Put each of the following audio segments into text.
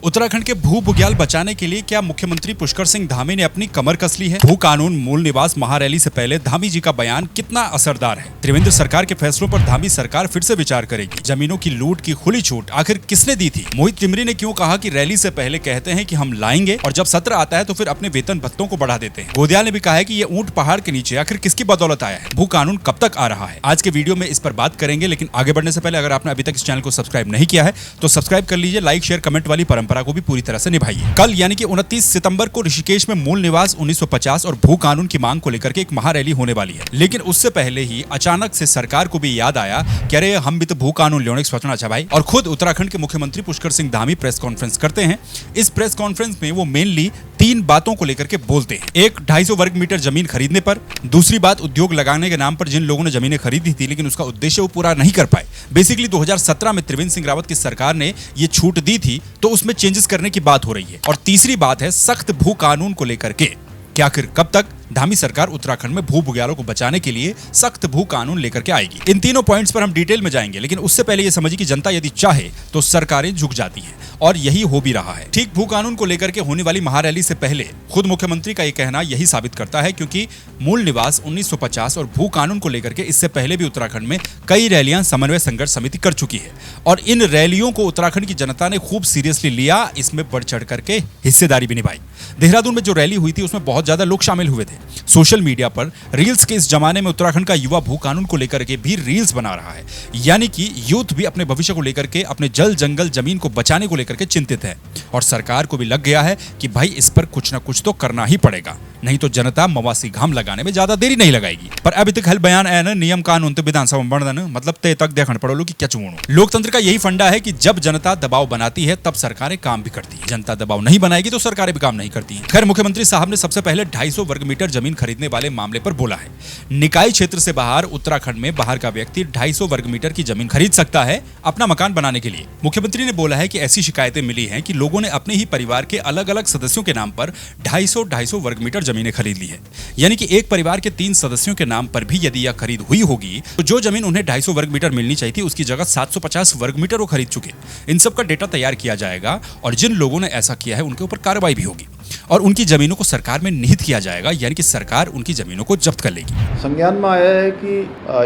उत्तराखंड के भू बुग्याल बचाने के लिए क्या मुख्यमंत्री पुष्कर सिंह धामी ने अपनी कमर कस ली है? भू कानून मूल निवास महारैली से पहले धामी जी का बयान कितना असरदार है? त्रिवेंद्र सरकार के फैसलों पर धामी सरकार फिर से विचार करेगी। जमीनों की लूट की खुली छूट आखिर किसने दी थी? मोहित टिमरी ने क्यों कहा कि रैली से पहले कहते हैं कि हम लाएंगे और जब सत्र आता है तो फिर अपने वेतन भत्तों को बढ़ा देते हैं। गोदयाल ने भी कहा है कि ये ऊंट पहाड़ के नीचे आखिर किसकी बदौलत आया है? भू कानून कब तक आ रहा है? आज के वीडियो में इस पर बात करेंगे, लेकिन आगे बढ़ने से पहले अगर आपने अभी तक इस चैनल को सब्सक्राइब नहीं किया है तो सब्सक्राइब कर लीजिए। लाइक शेयर कमेंट वाली परंपरा को भी पूरी तरह से निभाइए। कल यानी कि 29 सितंबर को ऋषिकेश में मूल निवास 1950 और भू कानून की मांग को लेकर के एक महारैली होने वाली है, लेकिन उससे पहले ही अचानक से सरकार को भी याद आया कि अरे हम भी तो भू कानून लेने सोचना अच्छा भाई। और खुद उत्तराखंड के मुख्यमंत्री पुष्कर सिंह धामी प्रेस कॉन्फ्रेंस करते हैं। इस प्रेस कॉन्फ्रेंस में वो मेनली 3 बातों को लेकर के बोलते हैं। एक, 250 वर्ग मीटर जमीन खरीदने पर। दूसरी बात, उद्योग लगाने के नाम पर जिन लोगों ने जमीनें खरीदी थी लेकिन उसका उद्देश्य वो पूरा नहीं कर पाए। बेसिकली 2017 में त्रिवेंद्र सिंह रावत की सरकार ने ये छूट दी थी तो उसमें चेंजेस करने की बात हो रही है। और तीसरी बात है सख्त भू कानून को लेकर के कि आखिर कब तक धामी सरकार उत्तराखंड में भू बुग्यालों को बचाने के लिए सख्त भू कानून लेकर के आएगी। इन तीनों पॉइंट्स पर हम डिटेल में जाएंगे, लेकिन उससे पहले ये समझिए कि जनता यदि चाहे तो सरकारें झुक जाती हैं और यही हो भी रहा है। ठीक भू कानून को लेकर के होने वाली महारैली से पहले खुद मुख्यमंत्री का ये कहना यही साबित करता है, क्योंकि मूल निवास 1950 और भू कानून को लेकर के इससे पहले भी उत्तराखंड में कई रैलियां समन्वय संघर्ष समिति कर चुकी है और इन रैलियों को उत्तराखंड की जनता ने खूब सीरियसली लिया, इसमें बढ़ चढ़ करके हिस्सेदारी भी निभाई। देहरादून में जो रैली हुई थी उसमें बहुत ज्यादा लोग शामिल हुए थे। सोशल मीडिया पर रील्स के इस जमाने में उत्तराखंड का युवा भू कानून को लेकर के भी रील्स बना रहा है, यानी कि यूथ भी अपने भविष्य को लेकर के, अपने जल जंगल जमीन को बचाने को लेकर के चिंतित है और सरकार को भी लग गया है कि भाई इस पर कुछ ना कुछ तो करना ही पड़ेगा, नहीं तो जनता मवासी घाम लगाने में ज्यादा देरी नहीं लगाएगी। पर अभी तक हल बयान आया ना, नियम कानून तो विधानसभा में बढ़ना, मतलब तय तक देखना पड़ो लो कि क्या चुनो। लोकतंत्र का यही फंडा है कि जब जनता दबाव बनाती है तब सरकारें काम भी करती है, जनता दबाव नहीं बनाएगी तो सरकारें भी काम नहीं करती है। खैर, मुख्यमंत्री साहब ने सबसे पहले 250 वर्ग मीटर जमीन खरीदने वाले मामले पर बोला है। निकाय क्षेत्र से बाहर उत्तराखंड में बाहर का व्यक्ति 250 वर्ग मीटर की जमीन खरीद सकता है अपना मकान बनाने के लिए। मुख्यमंत्री ने बोला है कि ऐसी शिकायतें मिली हैं कि लोगों ने अपने ही परिवार के अलग अलग सदस्यों के नाम पर 250 वर्ग मीटर जमीनें खरीद ली है, यानी कि एक परिवार के 3 सदस्यों के नाम पर भी यदि यह खरीद हुई होगी तो जो जमीन उन्हें 250 वर्ग मीटर मिलनी चाहिए थी उसकी जगह 750 वर्ग मीटर वो खरीद चुके। इन सब का डेटा तैयार किया जाएगा और जिन लोगों ने ऐसा किया है उनके ऊपर कार्रवाई भी होगी और उनकी जमीनों को सरकार में निहित किया जाएगा, यानी कि सरकार उनकी जमीनों को जब्त कर लेगी। संज्ञान में आया है कि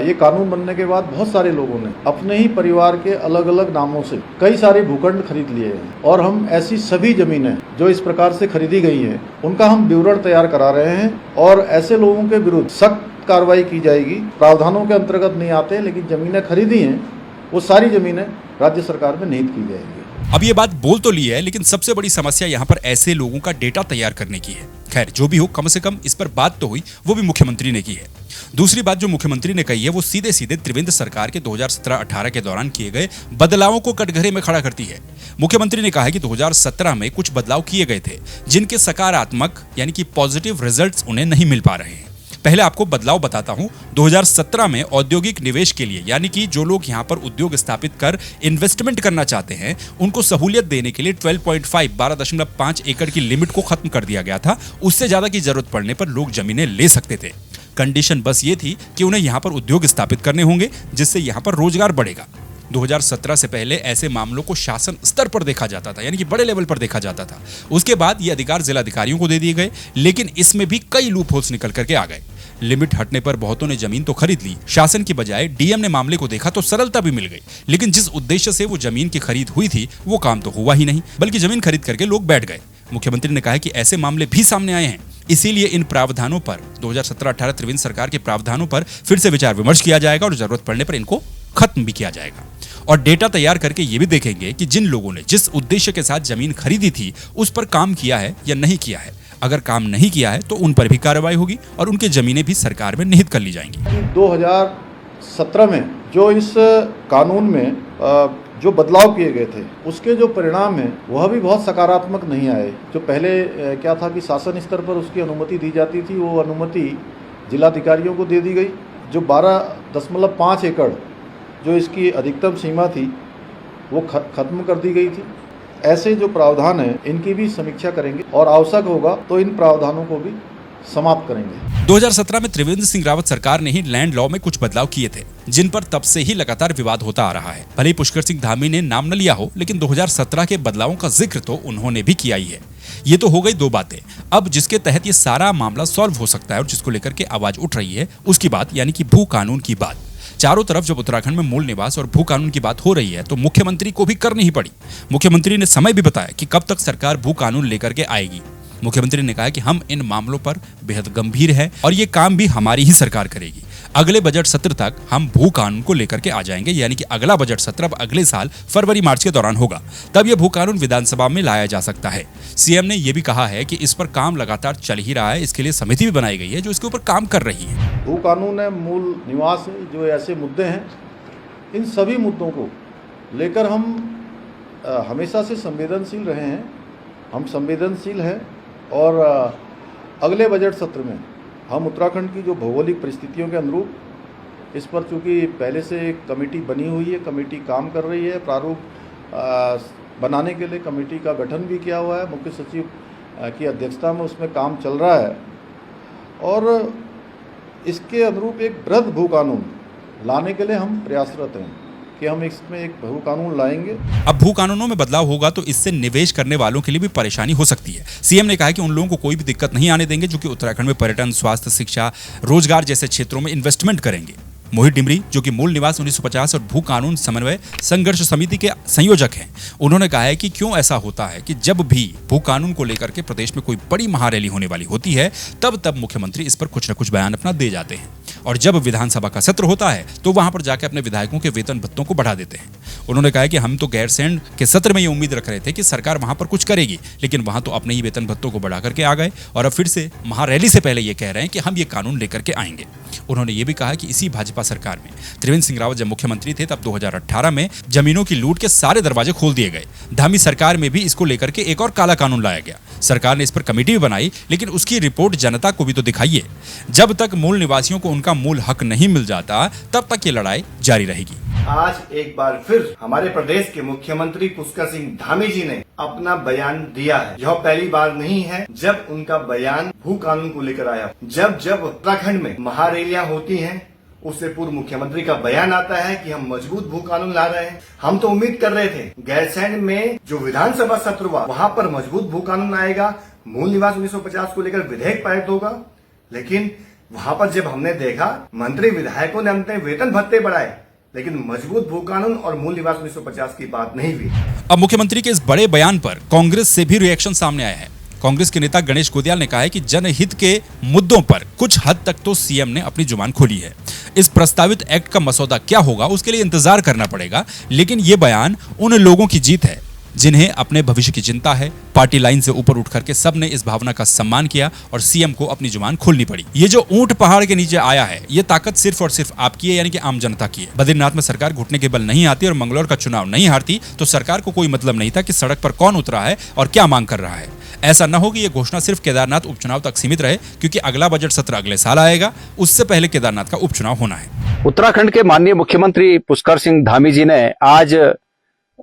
ये कानून बनने के बाद बहुत सारे लोगों ने अपने ही परिवार के अलग अलग नामों से कई सारे भूखंड खरीद लिए हैं और हम ऐसी सभी जमीनें जो इस प्रकार से खरीदी गई हैं उनका हम विवरण तैयार करा रहे हैं और ऐसे लोगों के विरुद्ध सख्त कार्रवाई की जाएगी। प्रावधानों के अंतर्गत नहीं आते, लेकिन जमीनें खरीदी हैं वो सारी जमीनें राज्य सरकार में निहित की जाएगी। अब ये बात बोल तो ली है, लेकिन सबसे बड़ी समस्या यहाँ पर ऐसे लोगों का डेटा तैयार करने की है। खैर, जो भी हो, कम से कम इस पर बात तो हुई, वो भी मुख्यमंत्री ने की है। दूसरी बात जो मुख्यमंत्री ने कही है वो सीधे सीधे त्रिवेंद्र सरकार के 2017-18 के दौरान किए गए बदलावों को कटघरे में खड़ा करती है। मुख्यमंत्री ने कहा है कि 2017 में कुछ बदलाव किए गए थे जिनके सकारात्मक यानी कि पॉजिटिव रिजल्ट्स उन्हें नहीं मिल पा रहे हैं। पहले आपको बदलाव बताता हूं। 2017 में औद्योगिक निवेश के लिए, यानी कि जो लोग यहां पर उद्योग स्थापित कर इन्वेस्टमेंट करना चाहते हैं उनको सहूलियत देने के लिए 12.5 एकड़ की लिमिट को खत्म कर दिया गया था। उससे ज्यादा की जरूरत पड़ने पर लोग जमीनें ले सकते थे। कंडीशन बस ये थी कि उन्हें यहां पर उद्योग स्थापित करने होंगे जिससे यहां पर रोजगार बढ़ेगा। 2017 से पहले ऐसे मामलों को शासन स्तर पर देखा जाता था, यानी कि बड़े लेवल पर देखा जाता था। उसके बाद ये अधिकार जिलाधिकारियों को दे दिए गए, लेकिन इसमें भी कई लूप होल्स निकल करके आ गए। लिमिट हटने पर बहुतों ने जमीन तो खरीद ली, शासन की बजाय डीएम ने मामले को देखा तो सरलता भी मिल गई, लेकिन जिस उद्देश्य से वो जमीन की खरीद हुई थी वो काम तो हुआ ही नहीं, बल्कि जमीन खरीद करके लोग बैठ गए। मुख्यमंत्री ने कहा है कि ऐसे मामले भी सामने आए हैं, इसीलिए इन प्रावधानों पर 2017-18 त्रिवेंद्र सरकार के प्रावधानों पर फिर से विचार विमर्श किया जाएगा और जरूरत पड़ने पर इनको खत्म भी किया जाएगा। और डेटा तैयार करके ये भी देखेंगे कि जिन लोगों ने जिस उद्देश्य के साथ जमीन खरीदी थी उस पर काम किया है या नहीं किया है। अगर काम नहीं किया है तो उन पर भी कार्रवाई होगी और उनकी जमीनें भी सरकार में निहित कर ली जाएंगी। 2017 में जो इस कानून में जो बदलाव किए गए थे उसके जो परिणाम हैं वह भी बहुत सकारात्मक नहीं आए। जो पहले क्या था कि शासन स्तर पर उसकी अनुमति दी जाती थी, वो अनुमति जिलाधिकारियों को दे दी गई। जो 12.5 एकड़ जो इसकी अधिकतम सीमा थी वो खत्म कर दी गई थी। ऐसे जो प्रावधान हैं इनकी भी समीक्षा करेंगे और आवश्यक होगा तो इन प्रावधानों को भी समाप्त करेंगे। 2017 में त्रिवेंद्र सिंह रावत सरकार ने ही लैंड लॉ में कुछ बदलाव किए थे। जिन पर तब से ही लगातार विवाद होता आ रहा है। भले ही पुष्कर सिंह धामी ने नाम न लिया हो, लेकिन 2017 के बदलावों का जिक्र तो उन्होंने भी किया ही है। ये तो हो गई दो बातें। अब जिसके तहत ये सारा मामला सॉल्व हो सकता है और जिसको लेकर के आवाज उठ रही है उसकी बात, यानी कि भू कानून की बात। चारों तरफ जब उत्तराखंड में मूल निवास और भू कानून की बात हो रही है तो मुख्यमंत्री को भी करनी ही पड़ी। मुख्यमंत्री ने समय भी बताया कि कब तक सरकार भू कानून लेकर के आएगी। मुख्यमंत्री ने कहा कि हम इन मामलों पर बेहद गंभीर है और ये काम भी हमारी ही सरकार करेगी। अगले बजट सत्र तक हम भू कानून को लेकर के आ जाएंगे, यानी कि अगला बजट सत्र अब अगले साल फरवरी मार्च के दौरान होगा, तब यह भू कानून विधानसभा में लाया जा सकता है। सीएम ने यह भी कहा है कि इस पर काम लगातार चल ही रहा है, इसके लिए समिति भी बनाई गई है जो इसके ऊपर काम कर रही है। भू कानून है, मूल निवास है, जो ऐसे मुद्दे हैं, इन सभी मुद्दों को लेकर हम हमेशा से संवेदनशील रहे हैं। हम संवेदनशील हैं और अगले बजट सत्र में हम उत्तराखंड की जो भौगोलिक परिस्थितियों के अनुरूप, इस पर चूँकि पहले से एक कमेटी बनी हुई है, कमेटी काम कर रही है, प्रारूप बनाने के लिए कमेटी का गठन भी किया हुआ है, मुख्य सचिव की अध्यक्षता में उसमें काम चल रहा है और इसके अनुरूप एक वृहद भू कानून लाने के लिए हम प्रयासरत हैं कि हम इसमें एक भू कानून लाएंगे। अब भू कानूनों में बदलाव होगा तो इससे निवेश करने वालों के लिए भी परेशानी हो सकती है। सीएम ने कहा कि उन लोगों को कोई भी दिक्कत नहीं आने देंगे जो कि उत्तराखंड में पर्यटन, स्वास्थ्य, शिक्षा, रोजगार जैसे क्षेत्रों में इन्वेस्टमेंट करेंगे। मोहित डिमरी, जो कि मूल निवास 1950 और भू कानून समन्वय संघर्ष समिति के संयोजक हैं, उन्होंने कहा है कि क्यों ऐसा होता है कि जब भी भू कानून को लेकर के प्रदेश में कोई बड़ी महारैली होने वाली होती है तब मुख्यमंत्री इस पर कुछ न कुछ बयान अपना दे जाते हैं और जब विधानसभा का सत्र होता है तो वहां पर जाकर अपने विधायकों के वेतन भत्तों को बढ़ा देते हैं। उन्होंने कहा कि हम तो गैरसैंण के सत्र में ये उम्मीद रख रहे थे कि सरकार वहां पर कुछ करेगी, लेकिन वहां तो अपने ही वेतन भत्तों को बढ़ा करके आ गए और अब फिर से महारैली से पहले ये कह रहे हैं कि हम ये कानून लेकर के आएंगे। उन्होंने ये भी कहा कि इसी भाजपा सरकार में त्रिवेंद्र सिंह रावत जब मुख्यमंत्री थे तब 2018 में जमीनों की लूट के सारे दरवाजे खोल दिए गए। धामी सरकार में भी इसको लेकर के एक और काला कानून लाया गया। सरकार ने इस पर कमेटी भी बनाई, लेकिन उसकी रिपोर्ट जनता को भी तो दिखाइए। जब तक मूल निवासियों को उनका मूल हक नहीं मिल जाता तब तक ये लड़ाई जारी रहेगी। आज एक बार फिर हमारे प्रदेश के मुख्यमंत्री पुष्कर सिंह धामी जी ने अपना बयान दिया है। यह पहली बार नहीं है जब उनका बयान भू कानून को लेकर आया। जब उत्तराखंड में महारैलियां होती हैं उससे पूर्व मुख्यमंत्री का बयान आता है कि हम मजबूत भू कानून ला रहे हैं। हम तो उम्मीद कर रहे थे गैरसैंण में जो विधानसभा सत्र हुआ वहां पर मजबूत भू कानून आएगा, मूल निवास 1950 को लेकर विधेयक पारित होगा, लेकिन वहां पर जब हमने देखा मंत्री विधायकों ने अपने वेतन भत्ते बढ़ाए, लेकिन मजबूत भू कानून और मूल निवास 1950 की बात नहीं हुई। अब मुख्यमंत्री के इस बड़े बयान पर कांग्रेस से भी रिएक्शन सामने आया है। कांग्रेस के नेता गणेश गोदियाल ने कहा है कि जनहित के मुद्दों पर कुछ हद तक तो सीएम ने अपनी जुबान खोली है। इस प्रस्तावित एक्ट का मसौदा क्या होगा उसके लिए इंतजार करना पड़ेगा, लेकिन ये बयान उन लोगों की जीत है जिन्हें अपने भविष्य की चिंता है। पार्टी लाइन से ऊपर उठ करके सबने इस भावना का सम्मान किया और सीएम को अपनी जुबान खोलनी पड़ी। ये जो ऊंट पहाड़ के नीचे आया है, ये ताकत सिर्फ और सिर्फ आपकी है, यानी कि आम जनता की है। बद्रीनाथ में सरकार घुटने के बल नहीं आती और मंगलौर का चुनाव नहीं हारती तो सरकार को कोई मतलब नहीं था कि सड़क पर कौन उतरा है और क्या मांग कर रहा है। ऐसा न हो कि ये घोषणा सिर्फ केदारनाथ उपचुनाव तक सीमित रहे, क्योंकि अगला बजट सत्र अगले साल आएगा, उससे पहले केदारनाथ का उपचुनाव होना है। उत्तराखंड के माननीय मुख्यमंत्री पुष्कर सिंह धामी जी ने आज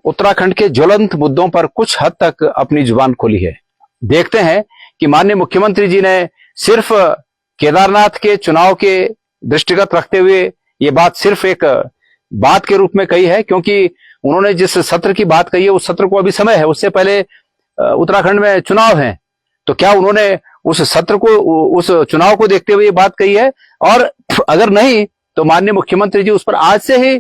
उत्तराखंड के ज्वलंत मुद्दों पर कुछ हद तक अपनी जुबान खोली है। देखते हैं कि माननीय मुख्यमंत्री जी ने सिर्फ केदारनाथ के चुनाव के दृष्टिगत रखते हुए ये बात सिर्फ एक बात के रूप में कही है, क्योंकि उन्होंने जिस सत्र की बात कही है उस सत्र को अभी समय है, उससे पहले उत्तराखंड में चुनाव है, तो क्या उन्होंने उस सत्र को, उस चुनाव को देखते हुए ये बात कही है? और अगर नहीं तो माननीय मुख्यमंत्री जी उस पर आज से ही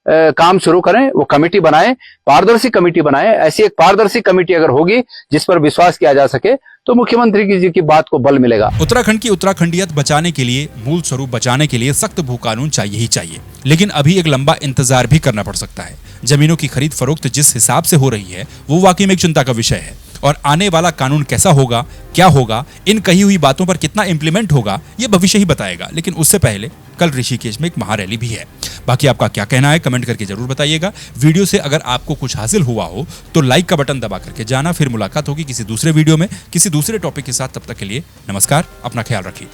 काम शुरू करें, वो कमेटी बनाएं, पारदर्शी कमेटी बनाएं। ऐसी एक पारदर्शी कमेटी अगर होगी जिस पर विश्वास किया जा सके तो मुख्यमंत्री जी की बात को बल मिलेगा। उत्तराखंड की उत्तराखंडियत बचाने के लिए, मूल स्वरूप बचाने के लिए सख्त भू कानून चाहिए ही चाहिए, लेकिन अभी एक लंबा इंतजार भी करना पड़ सकता है। जमीनों की खरीद फरोख्त जिस हिसाब से हो रही है वो वाकई में एक चिंता का विषय है और आने वाला कानून कैसा होगा, क्या होगा, इन कही हुई बातों पर कितना इंप्लीमेंट होगा ये भविष्य ही बताएगा। लेकिन उससे पहले कल ऋषिकेश में एक महारैली भी है। बाकी आपका क्या कहना है कमेंट करके जरूर बताइएगा। वीडियो से अगर आपको कुछ हासिल हुआ हो तो लाइक का बटन दबा करके जाना। फिर मुलाकात होगी किसी दूसरे वीडियो में किसी दूसरे टॉपिक के साथ। तब तक के लिए नमस्कार, अपना ख्याल रखिए।